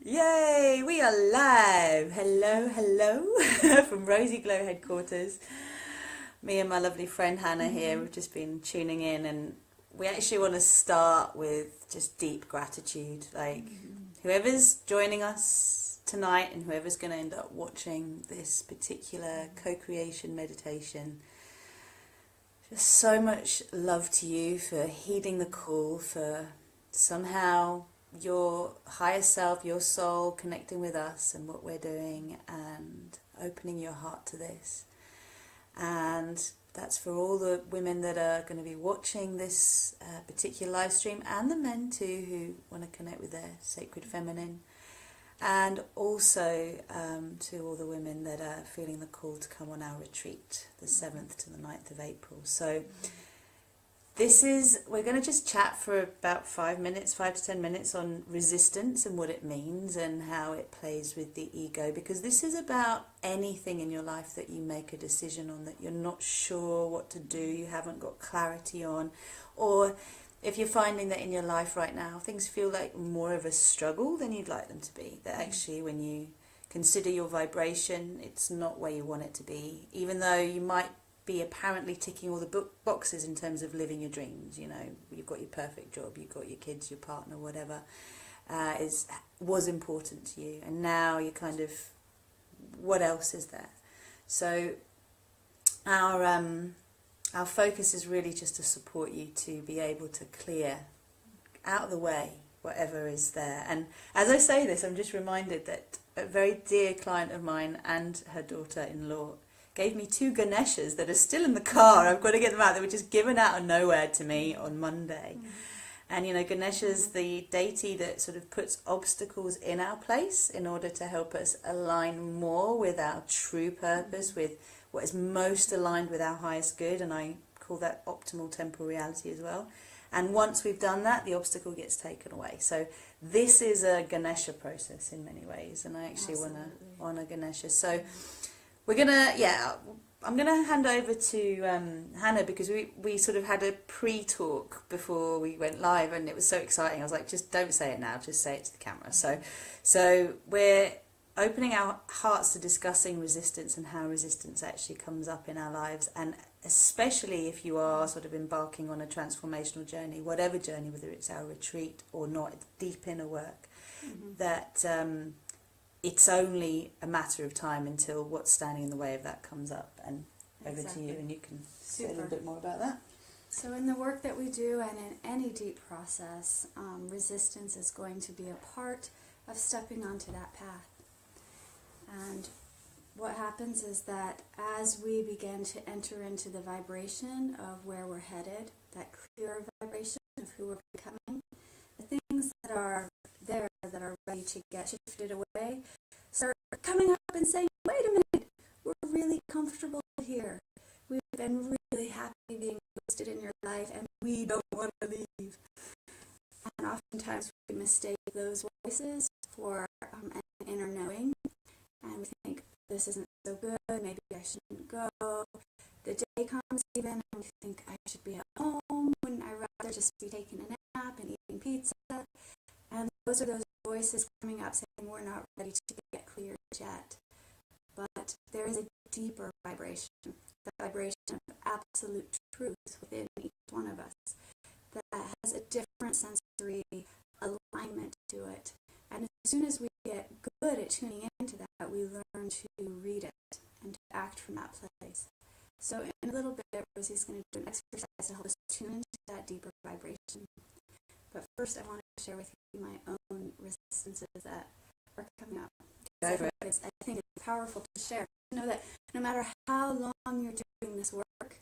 Yay, we are live. Hello, hello from Rosy Glow headquarters. Me and my lovely friend Hannah here, we've just been tuning in, and we actually want to start with just deep gratitude. Like, whoever's joining us tonight and whoever's going to end up watching this particular co-creation meditation, just so much love to you for heeding the call, for somehow your higher self, your soul connecting with us and what we're doing and opening your heart to this. And that's for all the women that are going to be watching this particular live stream, and the men too who want to connect with their sacred feminine, and also to all the women that are feeling the call to come on our retreat the 7th to the 9th of April. So we're going to just chat for about 5 to 10 minutes on resistance and what it means and how it plays with the ego, because this is about anything in your life that you make a decision on that you're not sure what to do, you haven't got clarity on, or if you're finding that in your life right now things feel like more of a struggle than you'd like them to be, that actually when you consider your vibration, it's not where you want it to be, even though you might be apparently ticking all the boxes in terms of living your dreams. You know, you've got your perfect job, you've got your kids, your partner, whatever was important to you, and now you're kind of, what else is there? So our focus is really just to support you to be able to clear out of the way whatever is there. And as I say this, I'm just reminded that a very dear client of mine and her daughter-in-law gave me 2 Ganeshas that are still in the car. I've got to get them out. They were just given out of nowhere to me on Monday. And, you know, Ganesha's the deity that sort of puts obstacles in our place in order to help us align more with our true purpose, with what is most aligned with our highest good. And I call that optimal temporal reality as well. And once we've done that, the obstacle gets taken away. So this is a Ganesha process in many ways. And I actually want to honour Ganesha. So we're going to, I'm going to hand over to Hannah, because we sort of had a pre-talk before we went live, and it was so exciting. I was like, just don't say it now, just say it to the camera. So we're opening our hearts to discussing resistance and how resistance actually comes up in our lives, and especially if you are sort of embarking on a transformational journey, whatever journey, whether it's our retreat or not, deep inner work, that it's only a matter of time until what's standing in the way of that comes up. And over to you, and you can say a little bit more about that. So in the work that we do, and in any deep process, resistance is going to be a part of stepping onto that path. And what happens is that as we begin to enter into the vibration of where we're headed, that clear vibration of who we're becoming, the things that are there that are ready to get shifted away start coming up and saying, wait a minute, we're really comfortable here. We've been really happy being hosted in your life, and we don't want to leave. And oftentimes we mistake those voices for an inner knowing, and we think, this isn't so good, maybe I shouldn't go. The day comes even, and we think, I should be at home, wouldn't I rather just be taking a nap and eating pizza? And those are those voices coming up saying, we're not ready to get clear yet. But there is a deeper vibration, the vibration of absolute truth within each one of us, that has a different sensory alignment to it. And as soon as we get good at tuning into that, we learn to read it and to act from that place. So in a little bit, Rosie's going to do an exercise to help us tune into that deeper vibration. But first, I want to share with you my own resistances that are coming up. I think it's powerful to share. You know that no matter how long you're doing this work,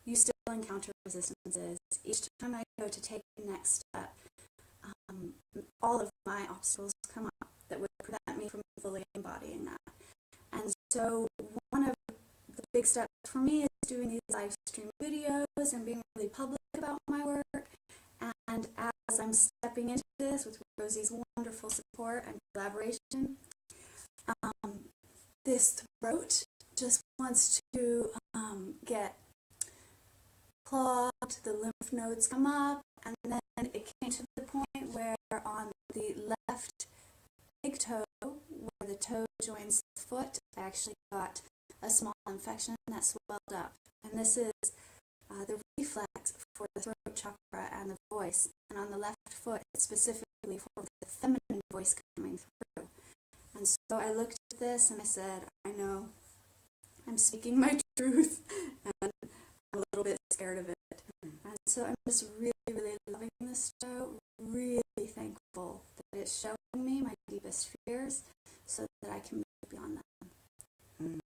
you still encounter resistances. Each time I go to take the next step, all of my obstacles come up that would prevent me from fully embodying that. And so one of the big steps for me is doing these live stream videos and being really public about my work. And as I'm stepping into this with Rosie's wonderful support and collaboration, this throat just wants to get clogged, the lymph nodes come up, and then it came to the point where on the left big toe, where the toe joins the foot, I actually got a small infection that swelled up. And this is the reflex for the throat chakra and the voice. And on the left foot, it's specifically for the feminine voice coming through. And so I looked at this and I said, I know I'm speaking my truth, and I'm a little bit scared of it. And so I'm just really, really loving this show, really thankful that it's showing me my deepest fears so that I can move beyond them.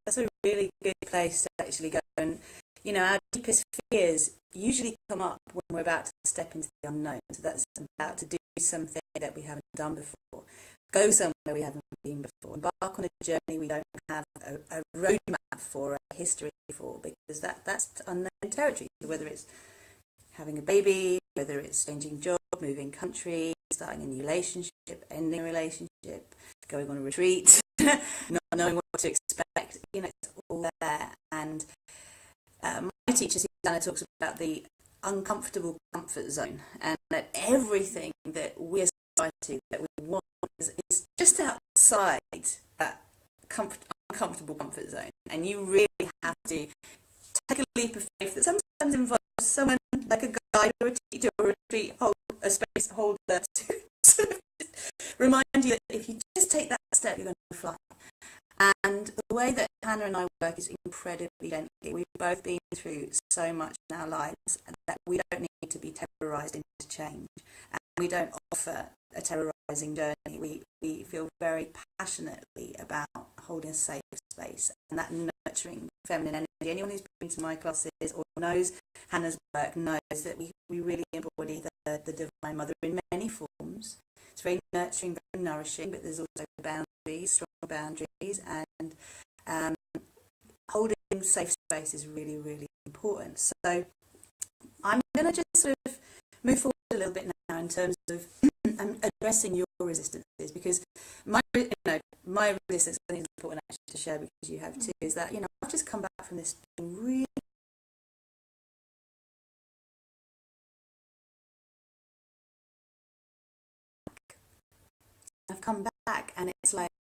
That's a really good place to actually go. And, you know, our deepest fears usually come up when we're about to step into the unknown. So that's about to do something that we haven't done before, go somewhere we haven't been before, embark on a journey we don't have a roadmap for, a history for, because that's unknown territory, whether it's having a baby, whether it's changing job, moving country, starting a new relationship, ending a relationship, going on a retreat, not knowing what to expect, you know, it's all there. And my teacher, Susanna, talks about the uncomfortable comfort zone, and that everything that we aspire to, that we want, is just outside that uncomfortable comfort zone. And you really have to take a leap of faith that sometimes involves someone like a guide or a teacher or a retreat, hold a space holder to sort of remind you that if you just take that step, you're going to fly. And the way that Hannah and I work is incredibly gently. We've both been through so much in our lives that we don't need to be terrorised into change. And we don't offer a terrorising journey. We feel very passionately about holding a safe space and that nurturing feminine energy. Anyone who's been to my classes or knows Hannah's work knows that we really embody the Divine Mother in many forms. It's very nurturing, very nourishing, but there's also boundaries, strong boundaries, and holding safe space is really, really important. So I'm going to just sort of move forward a little bit now in terms of addressing your resistances, because my resistance, I think is important actually to share, because you have too, is that, you know, I've just come back from this really I've come back and it's like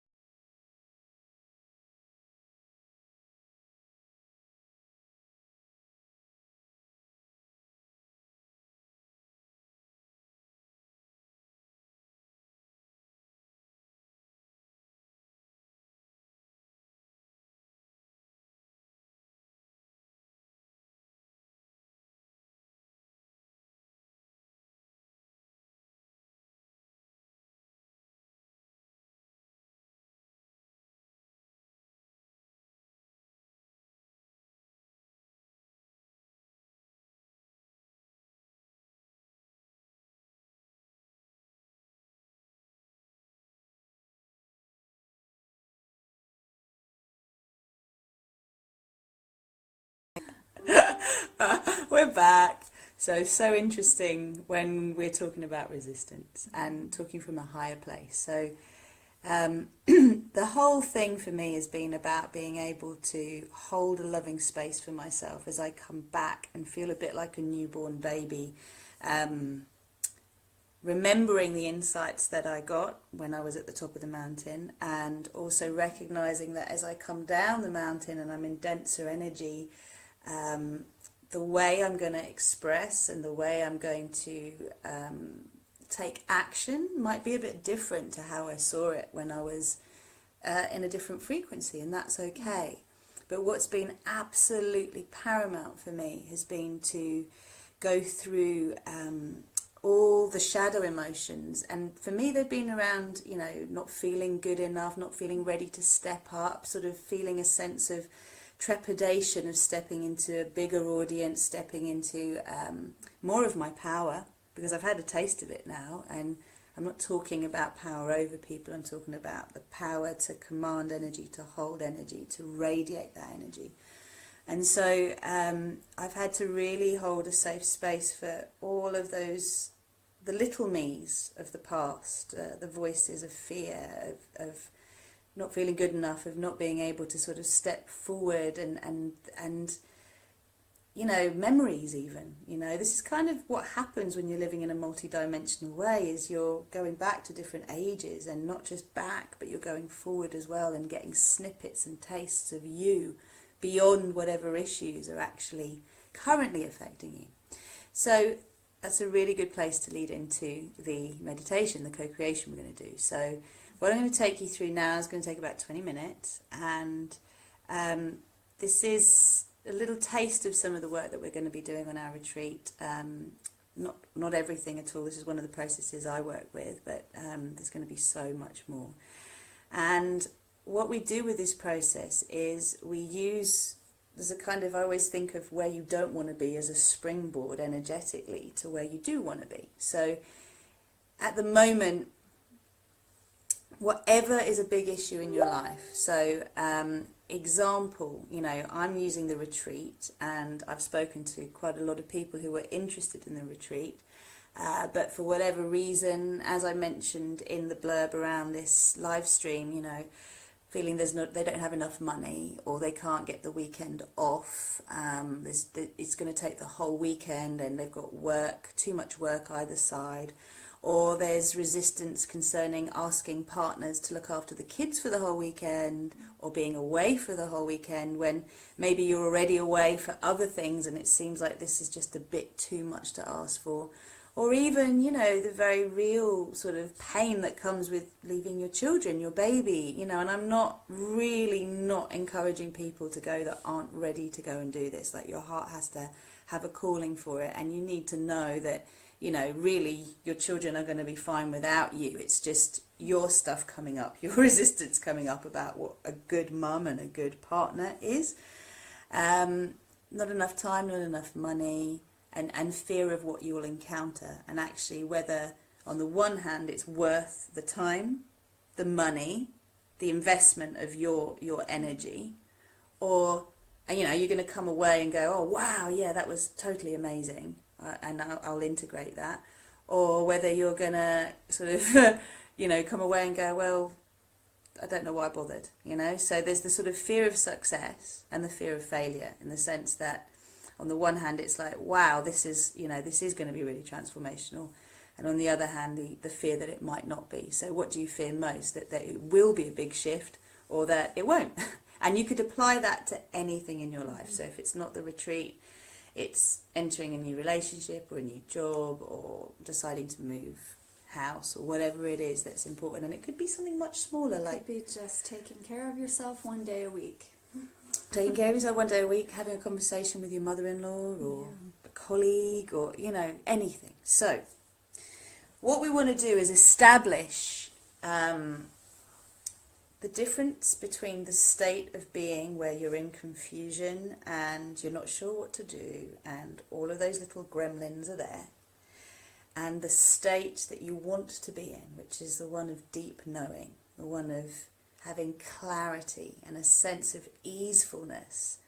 we're back. So interesting when we're talking about resistance and talking from a higher place. So the whole thing for me has been about being able to hold a loving space for myself as I come back and feel a bit like a newborn baby, remembering the insights that I got when I was at the top of the mountain, and also recognizing that as I come down the mountain and I'm in denser energy, the way I'm going to express and the way I'm going to take action might be a bit different to how I saw it when I was in a different frequency, and that's okay. But what's been absolutely paramount for me has been to go through all the shadow emotions, and for me they've been around, you know, not feeling good enough, not feeling ready to step up, sort of feeling a sense of trepidation of stepping into a bigger audience, stepping into more of my power, because I've had a taste of it now. And I'm not talking about power over people, I'm talking about the power to command energy, to hold energy, to radiate that energy. And so I've had to really hold a safe space for all of those, the little me's of the past, the voices of fear, of not feeling good enough, of not being able to sort of step forward and memories even. This is kind of what happens when you're living in a multi-dimensional way, is you're going back to different ages, and not just back, but you're going forward as well, and getting snippets and tastes of you beyond whatever issues are actually currently affecting you. So that's a really good place to lead into the meditation, the co-creation we're going to do. So what I'm going to take you through now is going to take about 20 minutes, and this is a little taste of some of the work that we're going to be doing on our retreat. Not everything at all. This is one of the processes I work with, but there's going to be so much more. And what we do with this process is there's a kind of, I always think of where you don't want to be as a springboard energetically to where you do want to be. So at the moment, whatever is a big issue in your life, so example, I'm using the retreat, and I've spoken to quite a lot of people who were interested in the retreat, but for whatever reason, as I mentioned in the blurb around this live stream, feeling they don't have enough money, or they can't get the weekend off. It's going to take the whole weekend, and they've got too much work either side. Or there's resistance concerning asking partners to look after the kids for the whole weekend, or being away for the whole weekend when maybe you're already away for other things and it seems like this is just a bit too much to ask for. Or even, the very real sort of pain that comes with leaving your children, your baby, and I'm not encouraging people to go that aren't ready to go and do this. Like, your heart has to have a calling for it, and you need to know that really your children are going to be fine without you. It's just your stuff coming up, your resistance coming up about what a good mum and a good partner is. Not enough time, not enough money, and fear of what you will encounter. And actually whether, on the one hand, it's worth the time, the money, the investment of your energy, or, you're going to come away and go, oh, wow, yeah, that was totally amazing. And I'll integrate that. Or whether you're going to sort of, come away and go, well, I don't know why I bothered, So there's the sort of fear of success and the fear of failure, in the sense that on the one hand, it's like, wow, this is going to be really transformational. And on the other hand, the fear that it might not be. So what do you fear most? That it will be a big shift, or that it won't? And you could apply that to anything in your life. So if it's not the retreat, it's entering a new relationship or a new job, or deciding to move house, or whatever it is that's important. And it could be something much smaller, like... It could be just taking care of yourself one day a week. Taking care of yourself one day a week, having a conversation with your mother-in-law, or a colleague, or, anything. So what we want to do is establish the difference between the state of being where you're in confusion and you're not sure what to do, and all of those little gremlins are there, and the state that you want to be in, which is the one of deep knowing, the one of having clarity and a sense of easefulness,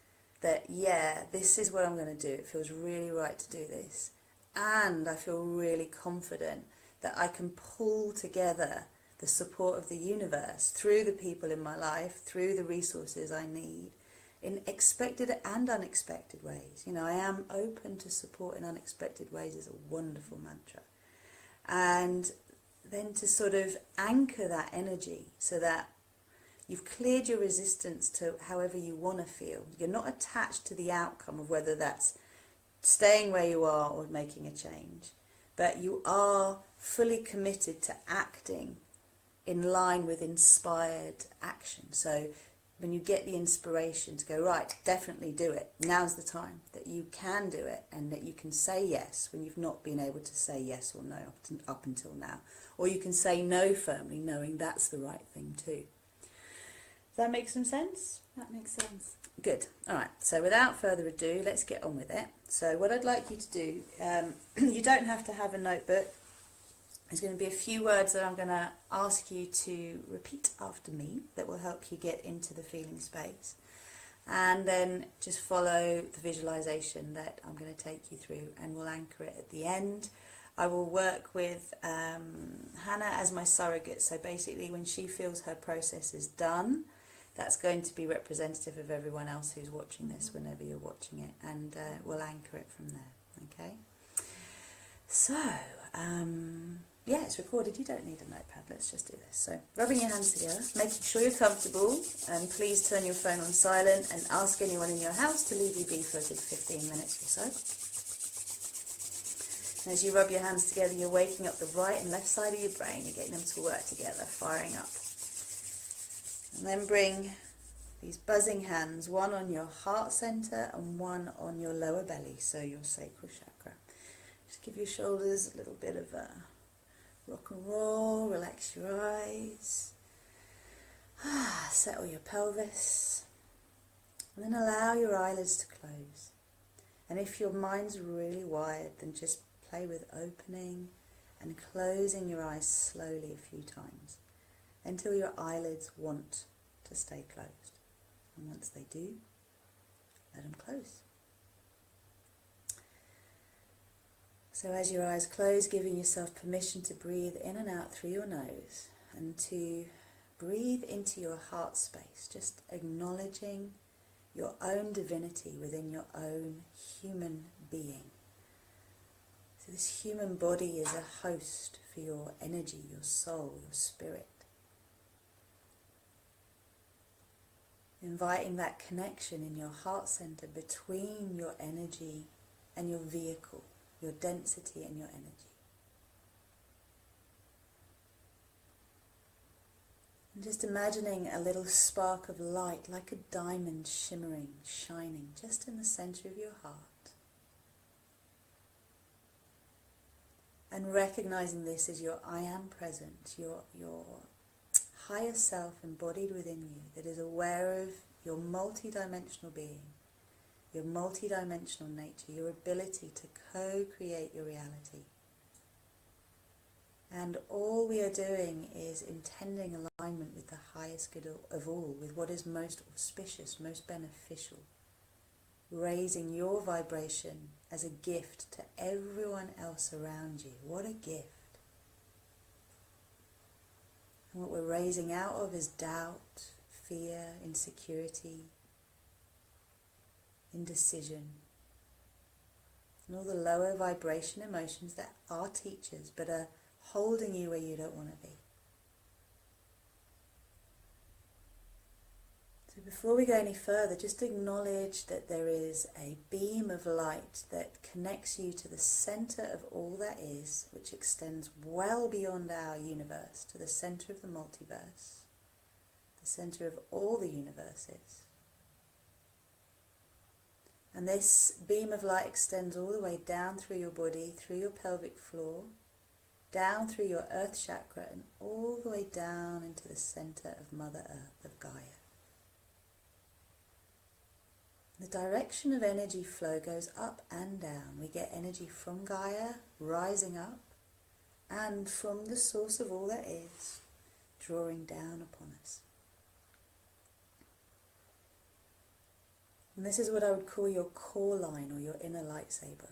that, yeah, this is what I'm going to do. It feels really right to do this. And I feel really confident that I can pull together the support of the universe through the people in my life, through the resources I need, in expected and unexpected ways. I am open to support in unexpected ways is a wonderful mantra. And then to sort of anchor that energy so that you've cleared your resistance to however you want to feel. You're not attached to the outcome of whether that's staying where you are or making a change, but you are fully committed to acting in line with inspired action. So when you get the inspiration to go, right, definitely do it, now's the time, that you can do it, and that you can say yes when you've not been able to say yes or no up until now. Or you can say no firmly, knowing that's the right thing too. Does that make some sense? That makes sense. Good. All right. So without further ado, let's get on with it. So what I'd like you to do, you don't have to have a notebook. There's going to be a few words that I'm going to ask you to repeat after me that will help you get into the feeling space. And then just follow the visualization that I'm going to take you through, and we'll anchor it at the end. I will work with Hannah as my surrogate. So basically when she feels her process is done, that's going to be representative of everyone else who's watching this whenever you're watching it, and we'll anchor it from there. Okay? So, yeah, it's recorded. You don't need a notepad. Let's just do this. So, rubbing your hands together, making sure you're comfortable, and please turn your phone on silent and ask anyone in your house to leave you be for a good 15 minutes or so. And as you rub your hands together, you're waking up the right and left side of your brain. You're getting them to work together, firing up. And then bring these buzzing hands, one on your heart center and one on your lower belly, so your sacral chakra. Just give your shoulders a little bit of a rock and roll, relax your eyes, settle your pelvis, and then allow your eyelids to close. And if your mind's really wired, then just play with opening and closing your eyes slowly a few times until your eyelids want to stay closed. And once they do, let them close. So as your eyes close, giving yourself permission to breathe in and out through your nose and to breathe into your heart space, just acknowledging your own divinity within your own human being. So this human body is a host for your energy, your soul, your spirit. Inviting that connection in your heart center between your energy and your vehicle, your density and your energy. And just imagining a little spark of light, like a diamond shimmering, shining, just in the center of your heart. And recognizing this as your I am present, your higher self embodied within you, that is aware of your multidimensional being, your multidimensional nature, your ability to co-create your reality. And all we are doing is intending alignment with the highest good of all, with what is most auspicious, most beneficial, raising your vibration as a gift to everyone else around you. What a gift. And what we're raising out of is doubt, fear, insecurity, indecision, and all the lower vibration emotions that are teachers but are holding you where you don't want to be. So before we go any further, just acknowledge that there is a beam of light that connects you to the center of all that is, which extends well beyond our universe, to the center of the multiverse, the center of all the universes. And this beam of light extends all the way down through your body, through your pelvic floor, down through your earth chakra, and all the way down into the center of Mother Earth, of Gaia. The direction of energy flow goes up and down. We get energy from Gaia rising up, and from the source of all that is, drawing down upon us. And this is what I would call your core line, or your inner lightsaber.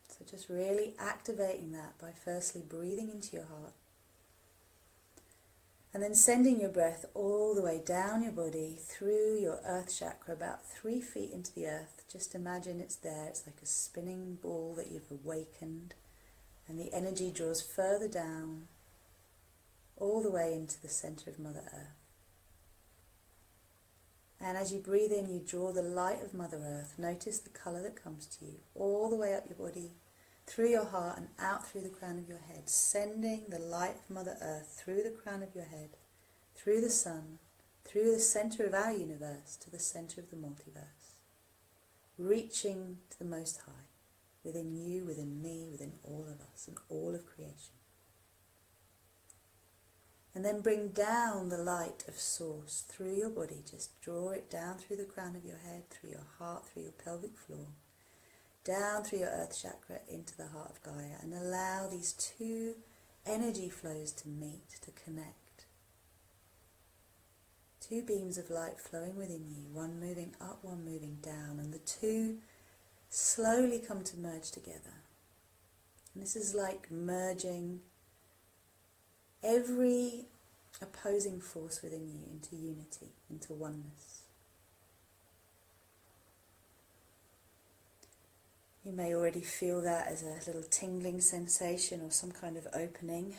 So just really activating that by firstly breathing into your heart, and then sending your breath all the way down your body, through your earth chakra, about 3 feet into the earth. Just imagine it's there. It's like a spinning ball that you've awakened, and the energy draws further down, all the way into the center of Mother Earth. And as you breathe in, you draw the light of Mother Earth. Notice the colour that comes to you, all the way up your body, through your heart and out through the crown of your head, sending the light of Mother Earth through the crown of your head, through the sun, through the center of our universe, to the center of the multiverse, reaching to the Most High, within you, within me, within all of us, and all of creation. And then bring down the light of Source through your body. Just draw it down through the crown of your head, through your heart, through your pelvic floor, down through your earth chakra into the heart of Gaia, and allow these two energy flows to meet, to connect. Two beams of light flowing within you, one moving up, one moving down, and the two slowly come to merge together. And this is like merging every opposing force within you into unity, into oneness. You may already feel that as a little tingling sensation or some kind of opening.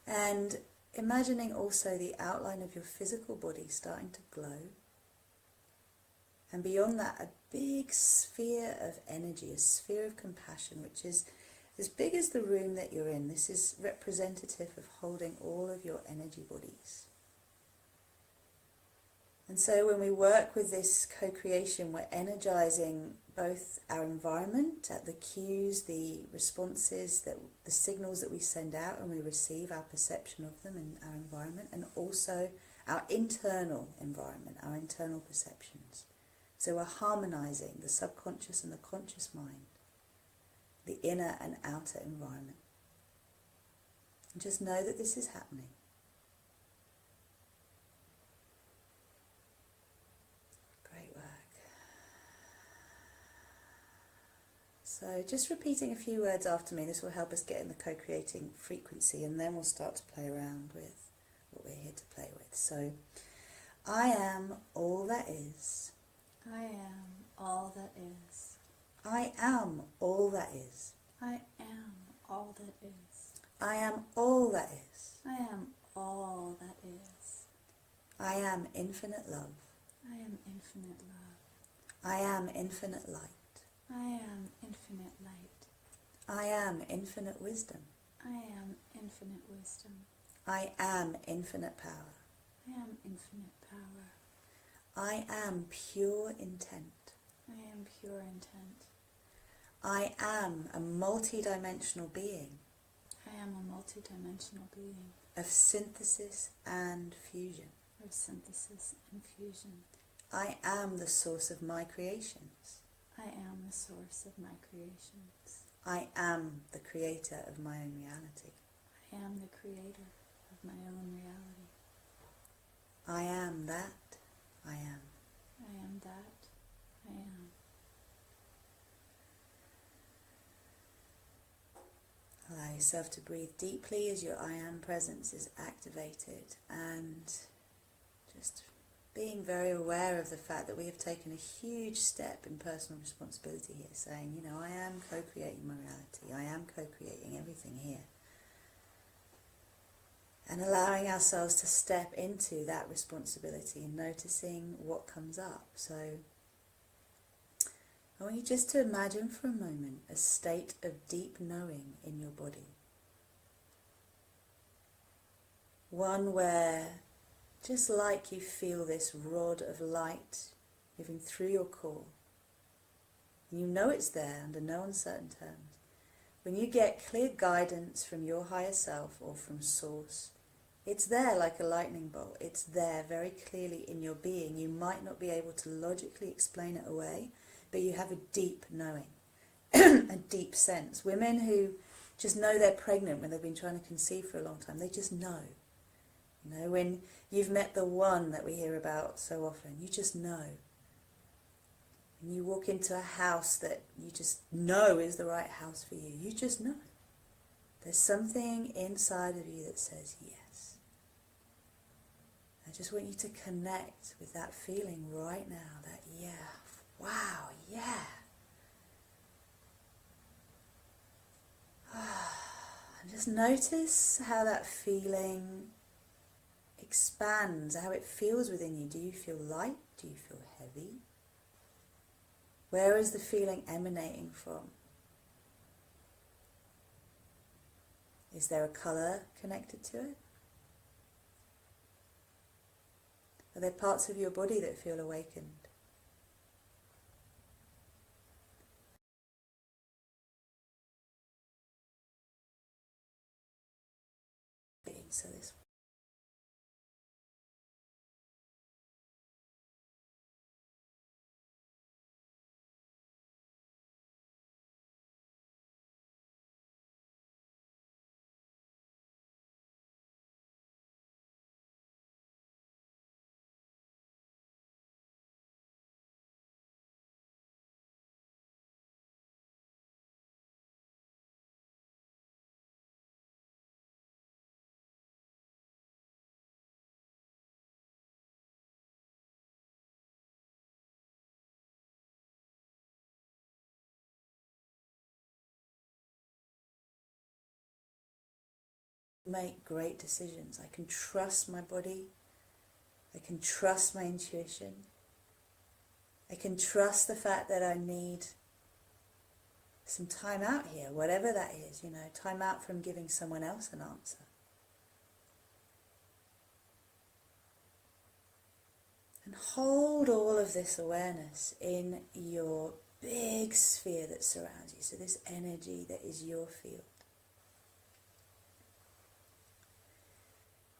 And imagining also the outline of your physical body starting to glow. And beyond that, a big sphere of energy, a sphere of compassion, which is as big as the room that you're in. This is representative of holding all of your energy bodies. And so when we work with this co-creation, we're energizing both our environment, the cues, the responses, the signals that we send out and we receive, our perception of them in our environment, and also our internal environment, our internal perceptions. So we're harmonizing the subconscious and the conscious mind, the inner and outer environment. And just know that this is happening. So just repeating a few words after me, this will help us get in the co-creating frequency, and then we'll start to play around with what we're here to play with. So, I am all that is. I am all that is. I am all that is. I am all that is. I am all that is. I am all that is. I am infinite love. I am infinite love. I am infinite light. I am infinite light. I am infinite wisdom. I am infinite wisdom. I am infinite power. I am infinite power. I am pure intent. I am pure intent. I am a multi-dimensional being. I am a multi-dimensional being. Of synthesis and fusion. Of synthesis and fusion. I am the source of my creations. I am the source of my creations. I am the creator of my own reality. I am the creator of my own reality. I am that I am. I am that I am. Allow yourself to breathe deeply as your I am presence is activated, and just being very aware of the fact that we have taken a huge step in personal responsibility here, saying, you know, I am co-creating my reality, I am co-creating everything here. And allowing ourselves to step into that responsibility and noticing what comes up. So I want you just to imagine for a moment a state of deep knowing in your body. One where, just like you feel this rod of light moving through your core, and you know it's there under no uncertain terms. When you get clear guidance from your higher self or from Source, it's there like a lightning bolt. It's there very clearly in your being. You might not be able to logically explain it away, but you have a deep knowing, a deep sense. Women who just know they're pregnant when they've been trying to conceive for a long time, they just know. You know, when you've met the one that we hear about so often, you just know. When you walk into a house that you just know is the right house for you, you just know. There's something inside of you that says yes. I just want you to connect with that feeling right now, that yeah, wow, yeah. And just notice how that feeling expands, how it feels within you. Do you feel light? Do you feel heavy? Where is the feeling emanating from? Is there a colour connected to it? Are there parts of your body that feel awakened? So this make great decisions. I can trust my body. I can trust my intuition. I can trust the fact that I need some time out here, whatever that is, time out from giving someone else an answer. And hold all of this awareness in your big sphere that surrounds you. So this energy that is your field.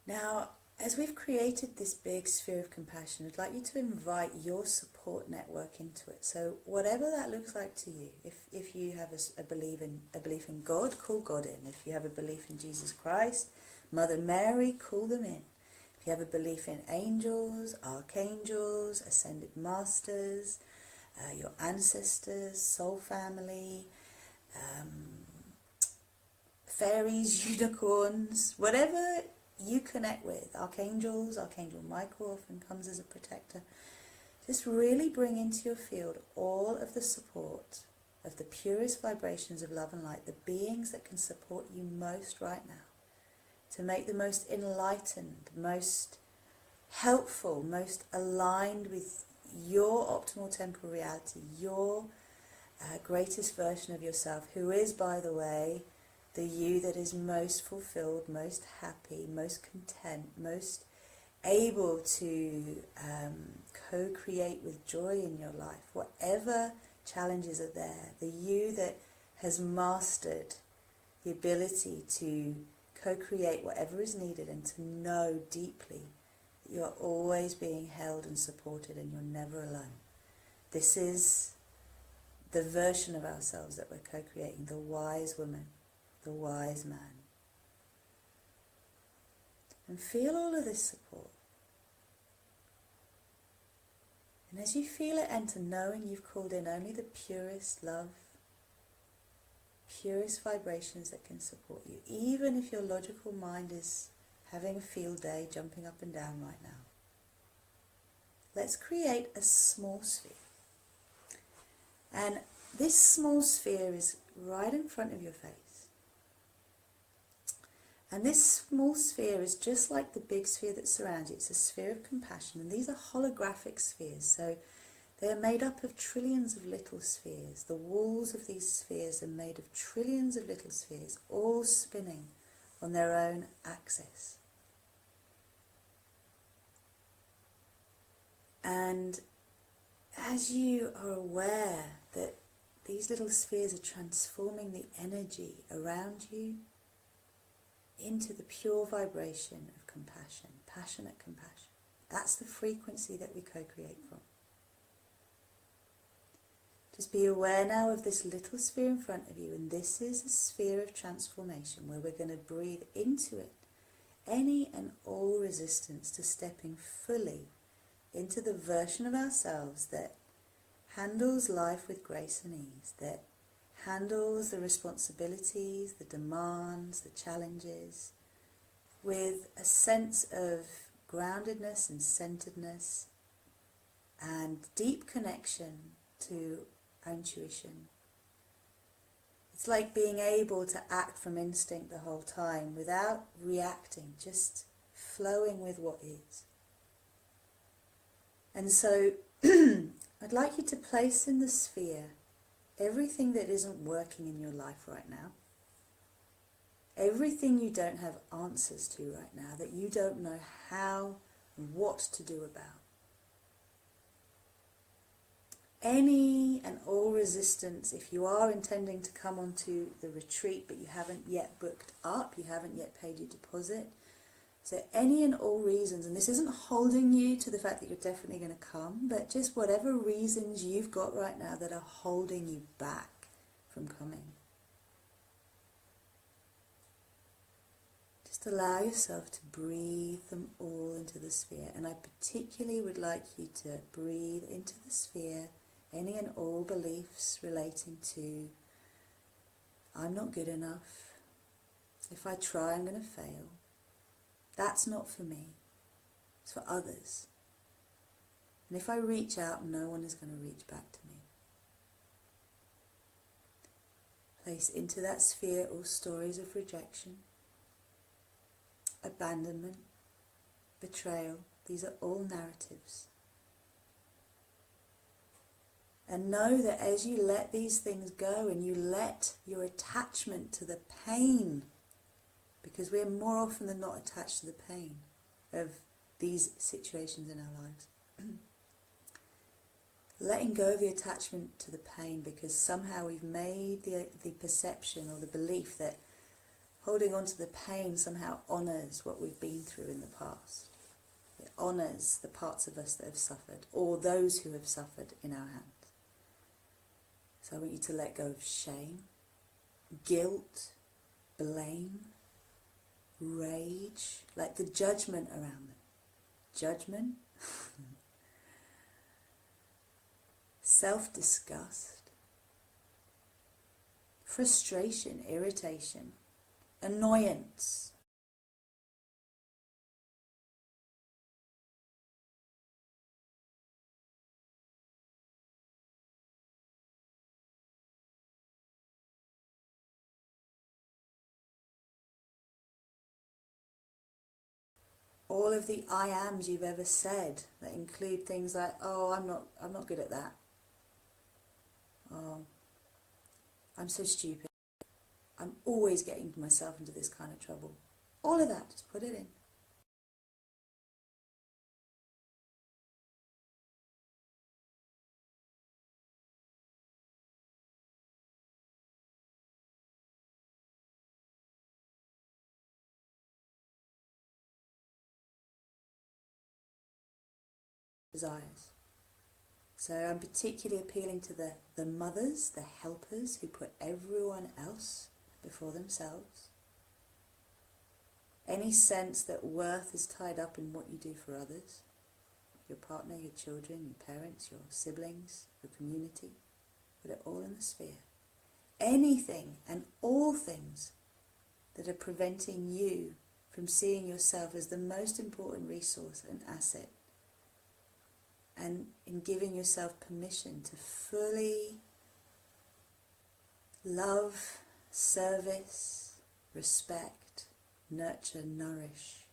Now, as we've created this big sphere of compassion, I'd like you to invite your support network into it. So whatever that looks like to you, if you have a belief in God, call God in. If you have a belief in Jesus Christ, Mother Mary, call them in. If you have a belief in angels, archangels, ascended masters, your ancestors, soul family, fairies, unicorns, whatever you connect with, archangels, Archangel Michael often comes as a protector. Just really bring into your field all of the support of the purest vibrations of love and light, the beings that can support you most right now, to make the most enlightened, most helpful, most aligned with your optimal temporal reality, your greatest version of yourself, who is, by the way, the you that is most fulfilled, most happy, most content, most able to co-create with joy in your life, whatever challenges are there. The you that has mastered the ability to co-create whatever is needed and to know deeply that you are always being held and supported and you're never alone. This is the version of ourselves that we're co-creating, the wise woman, the wise man. And feel all of this support. And as you feel it enter, knowing you've called in only the purest love, purest vibrations that can support you, even if your logical mind is having a field day, jumping up and down right now. Let's create a small sphere. And this small sphere is right in front of your face. And this small sphere is just like the big sphere that surrounds you. It's a sphere of compassion. And these are holographic spheres. So they're made up of trillions of little spheres. The walls of these spheres are made of trillions of little spheres, all spinning on their own axis. And as you are aware that these little spheres are transforming the energy around you into the pure vibration of compassion, passionate compassion. That's the frequency that we co-create from. Just be aware now of this little sphere in front of you, and this is a sphere of transformation where we're going to breathe into it any and all resistance to stepping fully into the version of ourselves that handles life with grace and ease, that handles the responsibilities, the demands, the challenges with a sense of groundedness and centeredness and deep connection to our intuition. It's like being able to act from instinct the whole time without reacting, just flowing with what is. And so I'd like you to place in the sphere everything that isn't working in your life right now. Everything you don't have answers to right now, that you don't know how and what to do about. Any and all resistance, if you are intending to come onto the retreat but you haven't yet booked up, you haven't yet paid your deposit, so any and all reasons, and this isn't holding you to the fact that you're definitely going to come, but just whatever reasons you've got right now that are holding you back from coming. Just allow yourself to breathe them all into the sphere. And I particularly would like you to breathe into the sphere any and all beliefs relating to I'm not good enough, if I try I'm going to fail. That's not for me, it's for others. And if I reach out, no one is going to reach back to me. Place into that sphere all stories of rejection, abandonment, betrayal. These are all narratives. And know that as you let these things go and you let your attachment to the pain, because we're more often than not attached to the pain of these situations in our lives. Letting go of the attachment to the pain, because somehow we've made the perception or the belief that holding on to the pain somehow honours what we've been through in the past. It honours the parts of us that have suffered, or those who have suffered in our hands. So I want you to let go of shame, guilt, blame, rage, like the judgment around them. Judgment, self-disgust, frustration, irritation, annoyance. All of the I ams you've ever said that include things like, oh, I'm not good at that. Oh, I'm so stupid. I'm always getting myself into this kind of trouble. All of that, just put it in. Desires. So I'm particularly appealing to the mothers, the helpers who put everyone else before themselves. Any sense that worth is tied up in what you do for others, your partner, your children, your parents, your siblings, your community, put it all in the sphere. Anything and all things that are preventing you from seeing yourself as the most important resource and asset, and in giving yourself permission to fully love, service, respect, nurture, nourish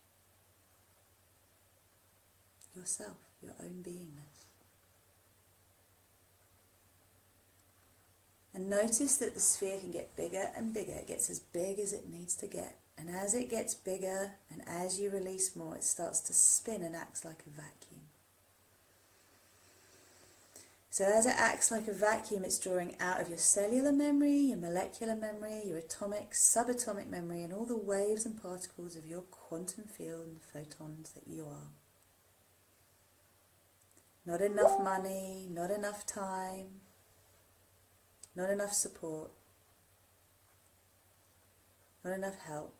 yourself, your own beingness. And notice that the sphere can get bigger and bigger. It gets as big as it needs to get. And as it gets bigger and as you release more, it starts to spin and acts like a vacuum. So as it acts like a vacuum, it's drawing out of your cellular memory, your molecular memory, your atomic, subatomic memory, and all the waves and particles of your quantum field and photons that you are. Not enough money, not enough time, not enough support, not enough help.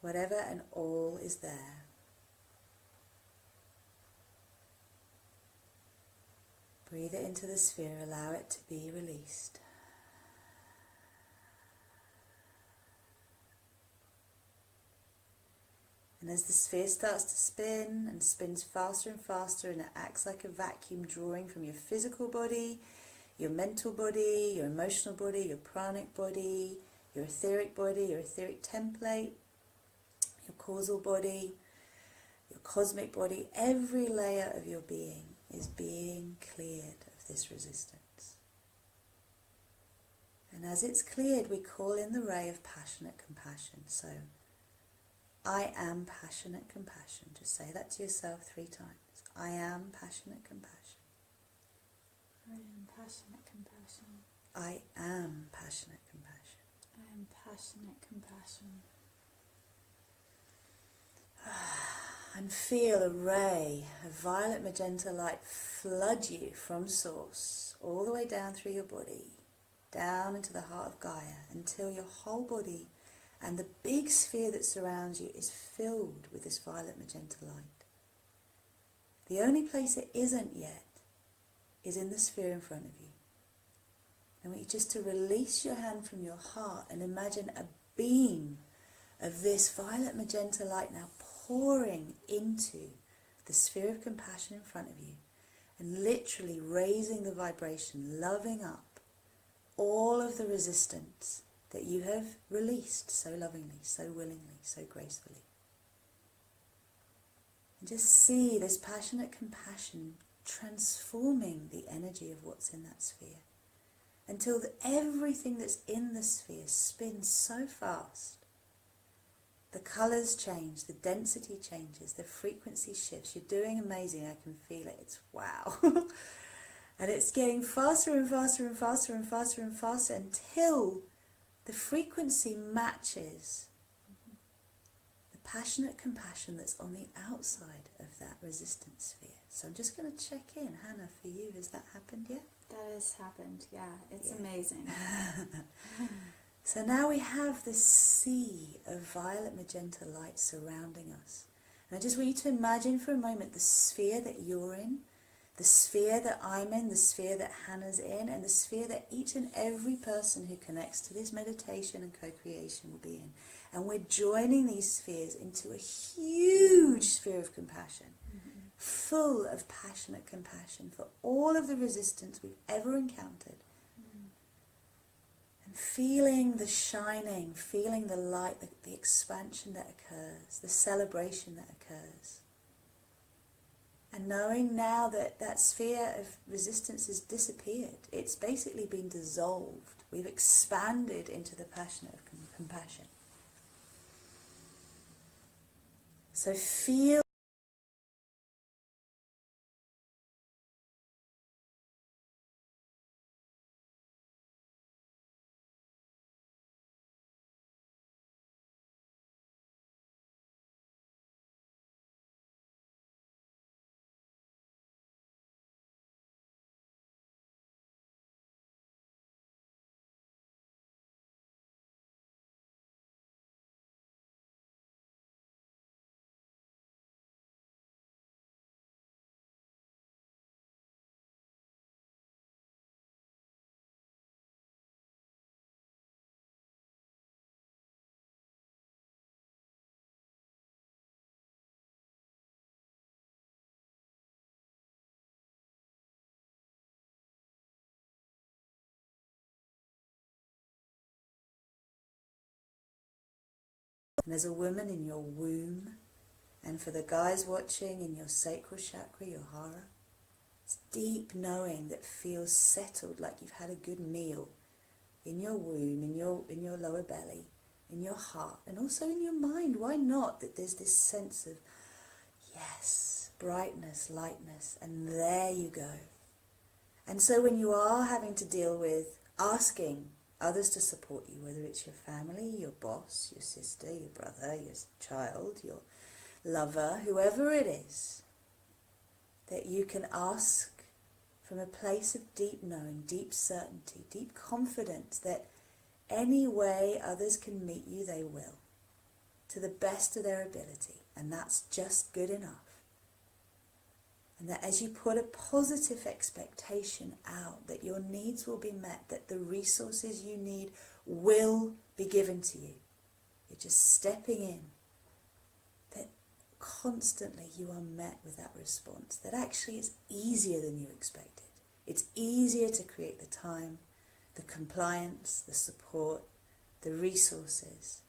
Whatever and all is there. Breathe it into the sphere, allow it to be released. And as the sphere starts to spin and spins faster and faster, and it acts like a vacuum, drawing from your physical body, your mental body, your emotional body, your pranic body, your etheric template, your causal body, your cosmic body, every layer of your being is being cleared of this resistance. And as it's cleared, we call in the ray of passionate compassion. So, I am passionate compassion. Just say that to yourself 3 times. I am passionate compassion. I am passionate compassion. I am passionate compassion. I am passionate compassion. And feel a ray of violet magenta light flood you from source all the way down through your body, down into the heart of Gaia, until your whole body and the big sphere that surrounds you is filled with this violet magenta light. The only place it isn't yet is in the sphere in front of you. I want you just to release your hand from your heart and imagine a beam of this violet magenta light now pouring into the sphere of compassion in front of you, and literally raising the vibration, loving up all of the resistance that you have released so lovingly, so willingly, so gracefully. And just see this passionate compassion transforming the energy of what's in that sphere until everything that's in the sphere spins so fast. The colours change, the density changes, the frequency shifts. You're doing amazing, I can feel it, it's wow. And it's getting faster and faster and faster and faster and faster until the frequency matches the passionate compassion that's on the outside of that resistance sphere. So I'm just going to check in. Hannah, for you, has that happened yet? That has happened, yeah. It's amazing. So now we have this sea of violet magenta light surrounding us. And I just want you to imagine for a moment the sphere that you're in, the sphere that I'm in, the sphere that Hannah's in, and the sphere that each and every person who connects to this meditation and co-creation will be in. And we're joining these spheres into a huge sphere of compassion, full of passionate compassion for all of the resistance we've ever encountered. And feeling the shining, feeling the light, the expansion that occurs, the celebration that occurs. And knowing now that that sphere of resistance has disappeared. It's basically been dissolved. We've expanded into the passion of compassion. So feel and there's a woman in your womb, and for the guys watching, in your sacral chakra, your hara. It's deep knowing that feels settled, like you've had a good meal in your womb, in your lower belly, in your heart, and also in your mind. Why not? That there's this sense of, yes, brightness, lightness, and there you go. And so when you are having to deal with asking others to support you, whether it's your family, your boss, your sister, your brother, your child, your lover, whoever it is, that you can ask from a place of deep knowing, deep certainty, deep confidence that any way others can meet you, they will, to the best of their ability, and that's just good enough. And that as you put a positive expectation out, that your needs will be met, that the resources you need will be given to you. You're just stepping in. That constantly you are met with that response. That actually is easier than you expected. It's easier to create the time, the compliance, the support, the resources,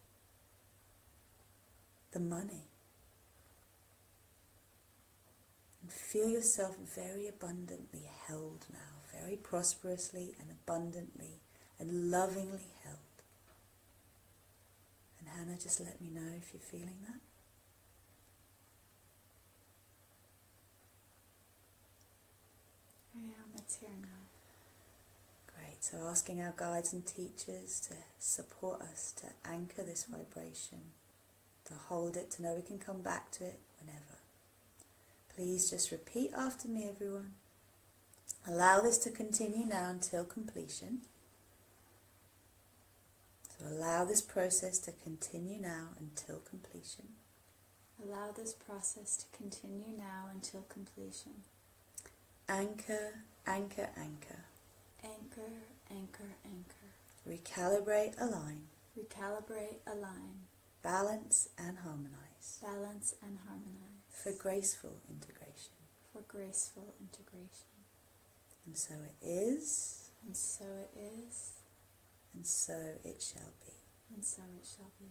the money. And feel yourself very abundantly held now, very prosperously and abundantly and lovingly held. And Hannah, just let me know if you're feeling that. I am, it's here now. Great, so asking our guides and teachers to support us, to anchor this vibration, to hold it, to know we can come back to it whenever. Please just repeat after me, everyone. Allow this to continue now until completion. So allow this process to continue now until completion. Allow this process to continue now until completion. Anchor, anchor, anchor. Anchor, anchor, anchor. Recalibrate, align. Recalibrate, align. Balance and harmonize. Balance and harmonize. For graceful integration. For graceful integration. And so it is. And so it is. And so it shall be. And so it shall be.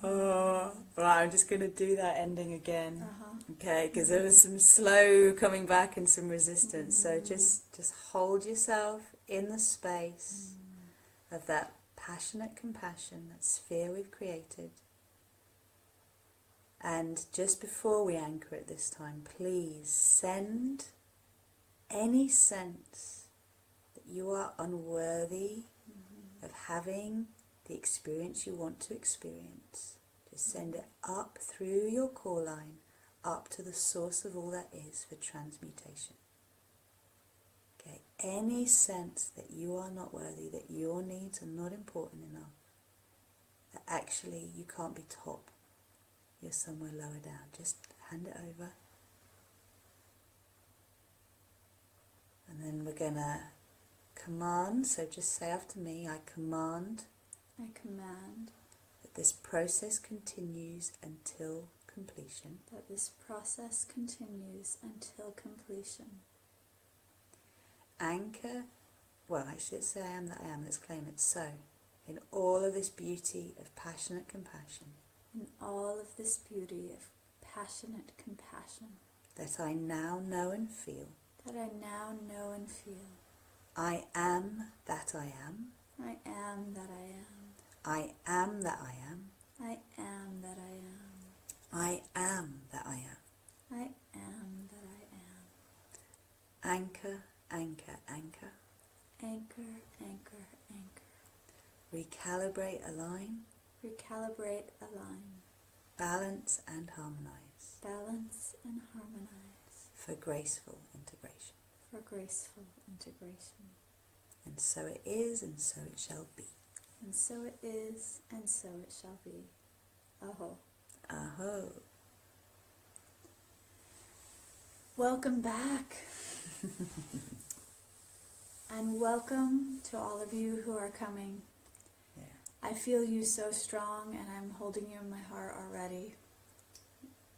Oh, right, I'm just going to do that ending again. Uh-huh. Okay, because there was some slow coming back and some resistance. So just hold yourself in the space of that passionate compassion, that sphere we've created. And just before we anchor it this time, please send any sense that you are unworthy of having the experience you want to experience. Just send it up through your core line, up to the source of all that is for transmutation. Okay, any sense that you are not worthy, that your needs are not important enough, that actually you can't be top, you're somewhere lower down, just hand it over. And then we're going to command, so just say after me, I command. I command That this process continues until completion. that this process continues until completion. Anchor, well actually let's say I am that I am, let's claim it so. In all of this beauty of passionate compassion. In all of this beauty of passionate compassion. That I now know and feel. That I now know and feel. I am that I am. I am that I am. I am that I am. I am that I am. I am that I am. I am that I am. Anchor, anchor, anchor. Anchor, anchor, anchor. Recalibrate, align. Recalibrate, align. Balance and harmonize. Balance and harmonize. For graceful integration. For graceful integration. And so it is, and so it shall be. And so it is, and so it shall be. Aho. Aho. Welcome back. And welcome to all of you who are coming. Yeah. I feel you so strong, and I'm holding you in my heart already.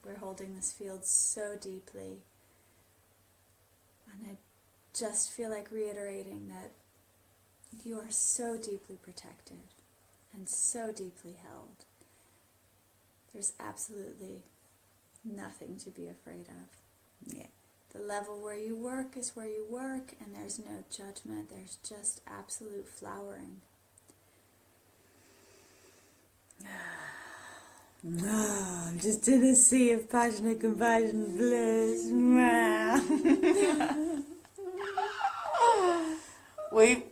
We're holding this field so deeply. And I just feel like reiterating that you are so deeply protected and so deeply held. There's absolutely nothing to be afraid of. Yeah. The level where you work is where you work, and there's no judgment. There's just absolute flowering. I'm just in a sea of passionate compassion, bliss.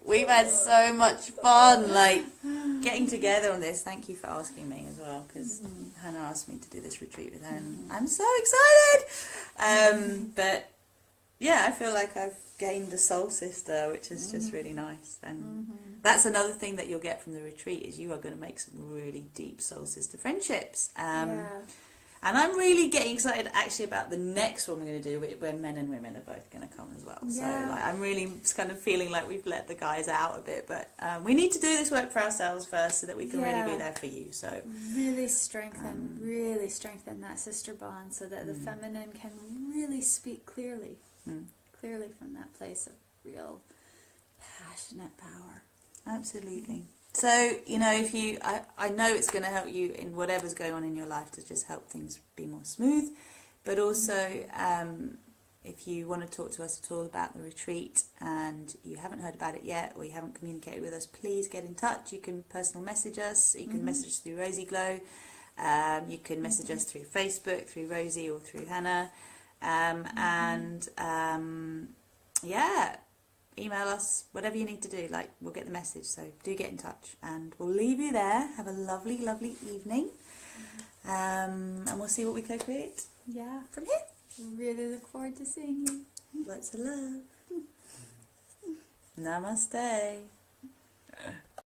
We've had so much fun, like getting together on this. Thank you for asking me as well, because Hannah asked me to do this retreat with her, and I'm so excited. But yeah, I feel like I've gained a soul sister, which is just really nice. And that's another thing that you'll get from the retreat, is you are going to make some really deep soul sister friendships. Yeah. And I'm really getting excited actually about the next one we're going to do, where men and women are both going to come as well. Yeah. So like, I'm really kind of feeling like we've let the guys out a bit, but we need to do this work for ourselves first so that we can really be there for you. So really strengthen that sister bond so that the feminine can really speak clearly from that place of real passionate power. Absolutely. So, you know, if you, I know it's going to help you in whatever's going on in your life to just help things be more smooth. But also, if you want to talk to us at all about the retreat and you haven't heard about it yet or you haven't communicated with us, please get in touch. You can personal message us. You can message us through Rosie Glow. You can message us through Facebook, through Rosie or through Hannah. Yeah. Email us, whatever you need to do, like, we'll get the message, so do get in touch, and we'll leave you there. Have a lovely, lovely evening, and we'll see what we co-create from here. Really look forward to seeing you. Lots of love. Namaste.